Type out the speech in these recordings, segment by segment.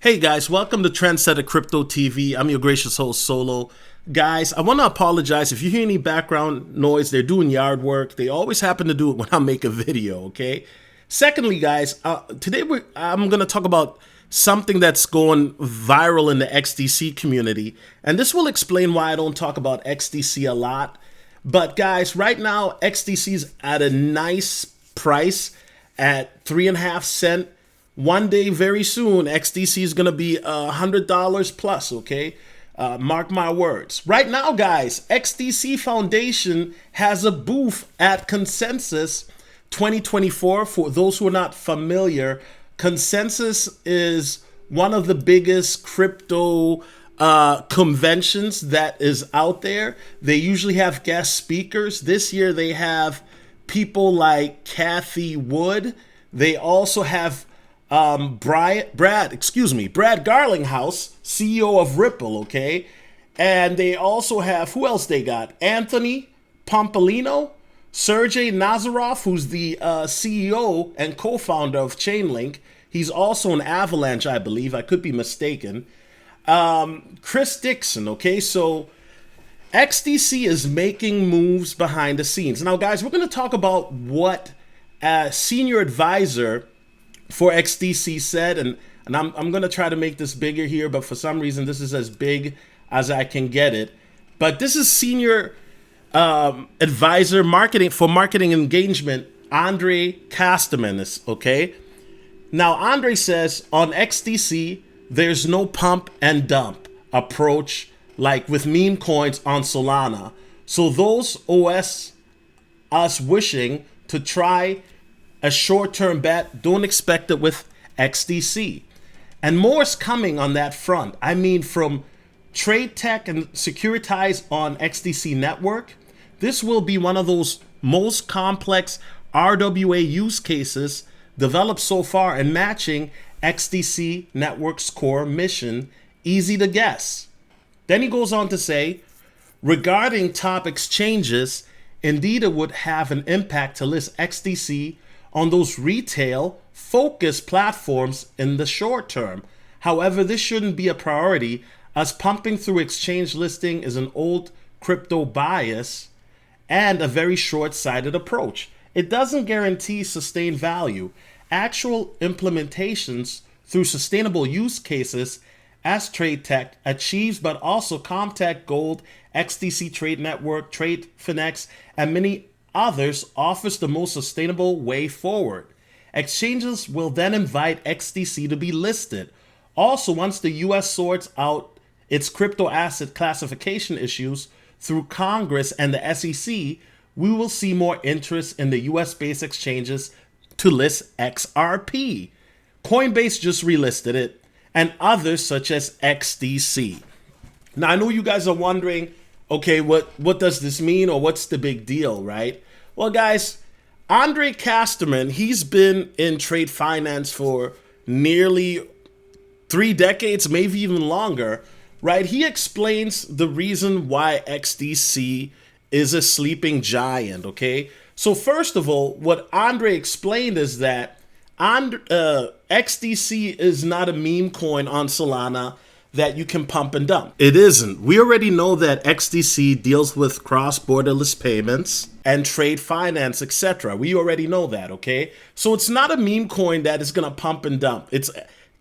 Hey guys, welcome to Trendsetter Crypto TV. I'm your gracious host, Solo. Guys, I want to apologize if you hear any background noise. They're doing yard work. They always happen to do it when I make a video, okay? Secondly, guys, today I'm going to talk about something that's going viral in the XDC community. And this will explain why I don't talk about XDC a lot. But guys, right now, XDC is at a nice price at 3.5 cents. One day, very soon, XDC is going to be $100 plus, okay? Mark my words. Right now, guys, XDC Foundation has a booth at Consensus 2024. For those who are not familiar, Consensus is one of the biggest crypto conventions that is out there. They usually have guest speakers. This year, they have people like Kathy Wood. They also have Brad Garlinghouse, CEO of Ripple, okay? And they also have, who else they got? Anthony Pompolino, Sergey Nazarov, who's the CEO and co-founder of Chainlink. He's also an Avalanche, I believe. I could be mistaken. Chris Dixon, okay? So XDC is making moves behind the scenes. Now, guys, we're going to talk about what a senior advisor for XDC said, and I'm going to try to make this bigger here, but for some reason this is as big as I can get it. But this is senior advisor marketing engagement, Andre Casterman, is okay. Now Andre says on XDC there's no pump and dump approach like with meme coins on Solana. So those us wishing to try a short-term bet, don't expect it with XDC. And more is coming on that front. I mean, from Trade Tech and Securitize on XDC network, this will be one of those most complex RWA use cases developed so far and matching XDC network's core mission, easy to guess. Then he goes on to say, regarding top exchanges, indeed it would have an impact to list XDC on those retail focused platforms in the short term. However, this shouldn't be a priority as pumping through exchange listing is an old crypto bias and a very short-sighted approach. It doesn't guarantee sustained value. Actual implementations through sustainable use cases as Trade Tech achieves, but also Comtech Gold, XDC Trade Network, Trade Finex, and many others offers the most sustainable way forward. Exchanges will then invite XDC to be listed. Also, once the US sorts out its crypto asset classification issues through Congress and the SEC, we will see more interest in the US-based exchanges to list XRP. Coinbase just relisted it, and others such as XDC. Now, I know you guys are wondering, okay, what does this mean, or what's the big deal, right? Well, guys, Andre Casterman, he's been in trade finance for nearly 3 decades, maybe even longer, right? He explains the reason why XDC is a sleeping giant, okay? So first of all, what Andre explained is that XDC is not a meme coin on Solana that you can pump and dump. It isn't. We already know that XDC deals with cross-borderless payments and trade finance, etc. We already know that, okay? So it's not a meme coin that is going to pump and dump. It's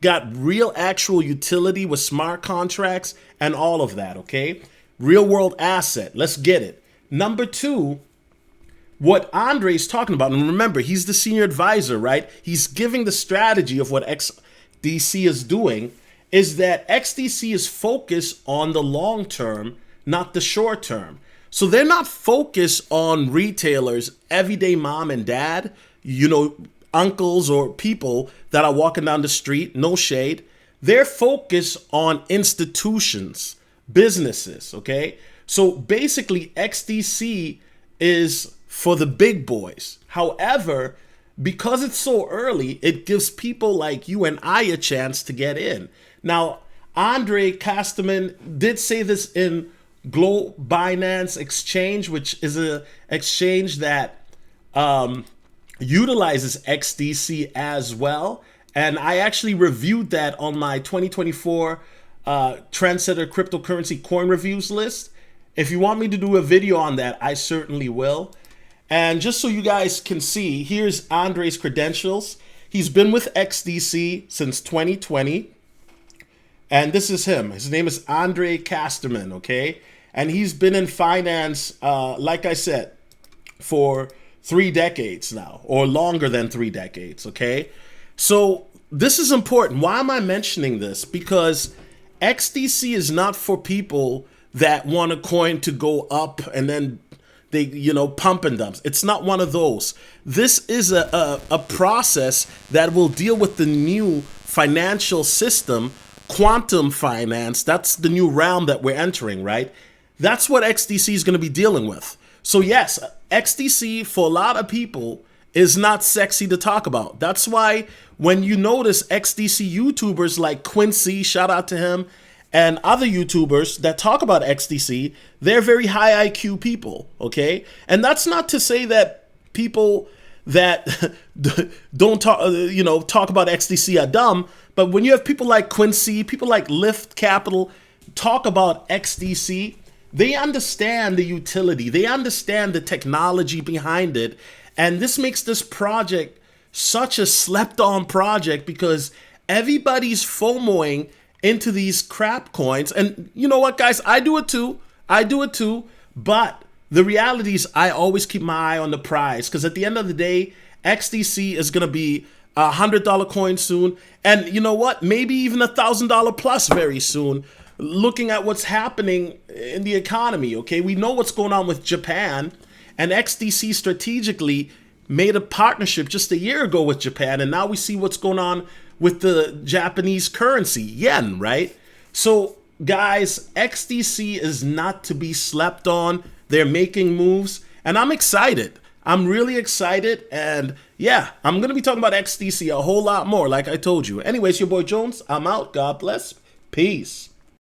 got real actual utility with smart contracts and all of that, okay? Real world asset. Let's get it. Number 2, what Andre is talking about, and remember, he's the senior advisor, right? He's giving the strategy of what XDC is doing, is that XDC is focused on the long term, not the short term. So they're not focused on retailers, everyday mom and dad, uncles or people that are walking down the street, no shade. They're focused on institutions, businesses, okay? So basically XDC is for the big boys. However, because it's so early, it gives people like you and I a chance to get in. Now, Andre Casterman did say this in Glow Binance Exchange, which is an exchange that utilizes XDC as well. And I actually reviewed that on my 2024 Trendsetter cryptocurrency coin reviews list. If you want me to do a video on that, I certainly will. And just so you guys can see, here's Andre's credentials. He's been with XDC since 2020. And this is him. His name is Andre Casterman, okay? And he's been in finance, like I said, for 3 decades now, or longer than 3 decades, okay? So this is important. Why am I mentioning this? Because XDC is not for people that want a coin to go up and then they, pump and dumps. It's not one of those. This is a process that will deal with the new financial system, quantum finance. That's the new realm that we're entering, right? That's what XDC is going to be dealing with. So yes, XDC for a lot of people is not sexy to talk about. That's why when you notice XDC YouTubers like Quincy, shout out to him, and other YouTubers that talk about XDC, they're very high IQ people, okay? And that's not to say that people that don't talk, talk about XDC are dumb, but when you have people like Quincy, people like Lift Capital talk about XDC, they understand the utility, they understand the technology behind it, and this makes this project such a slept-on project because everybody's FOMOing into these crap coins. And you know what, guys? I do it too. But the reality is I always keep my eye on the prize because at the end of the day, XDC is going to be a $100 coin soon. And you know what? Maybe even $1,000 plus very soon. Looking at what's happening in the economy, okay? We know what's going on with Japan, and XDC strategically made a partnership just a year ago with Japan, and now we see what's going on with the Japanese currency, yen, right? So, guys, XDC is not to be slept on. They're making moves, and I'm excited. I'm really excited, and yeah, I'm going to be talking about XDC a whole lot more, like I told you. Anyways, your boy Jones, I'm out. God bless. Peace.